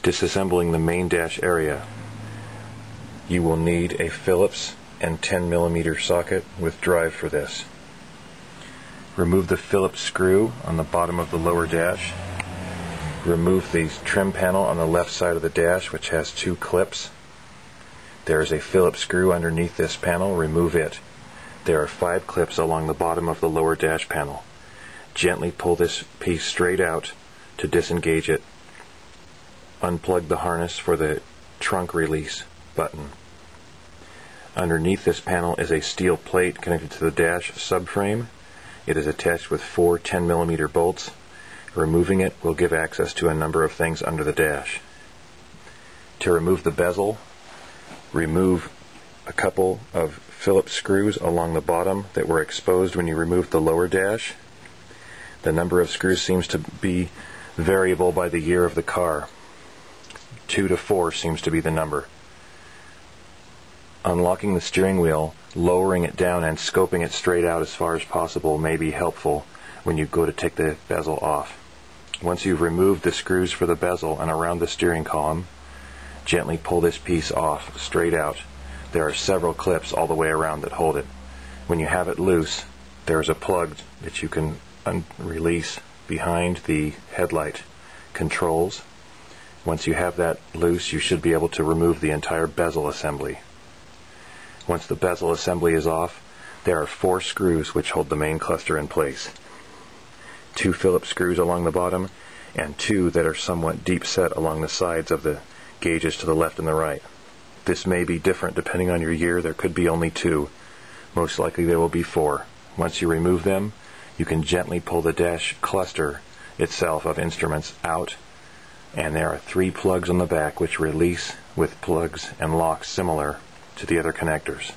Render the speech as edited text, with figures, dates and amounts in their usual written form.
Disassembling the main dash area, you will need a Phillips and 10mm socket with drive for this. Remove the Phillips screw on the bottom of the lower dash. Remove the trim panel on the left side of the dash, which has 2 clips. There is a Phillips screw underneath this panel. Remove it. There are 5 clips along the bottom of the lower dash panel. Gently pull this piece straight out to disengage it. Unplug the harness for the trunk release button. Underneath this panel is a steel plate connected to the dash subframe. It is attached with 4 10mm bolts. Removing it will give access to a number of things under the dash. To remove the bezel, remove a couple of Phillips screws along the bottom that were exposed when you removed the lower dash. The number of screws seems to be variable by the year of the car. 2 to 4 seems to be the number. Unlocking the steering wheel, lowering it down and scoping it straight out as far as possible may be helpful when you go to take the bezel off. Once you've removed the screws for the bezel and around the steering column, gently pull this piece off straight out. There are several clips all the way around that hold it. When you have it loose, there is a plug that you can release behind the headlight controls. Once you have that loose, you should be able to remove the entire bezel assembly. Once the bezel assembly is off, there are 4 screws which hold the main cluster in place. 2 Phillips screws along the bottom, and 2 that are somewhat deep set along the sides of the gauges to the left and the right. This may be different depending on your year. There could be only 2. Most likely there will be 4. Once you remove them, you can gently pull the dash cluster itself of instruments out, and there are 3 plugs on the back which release with plugs and locks similar to the other connectors.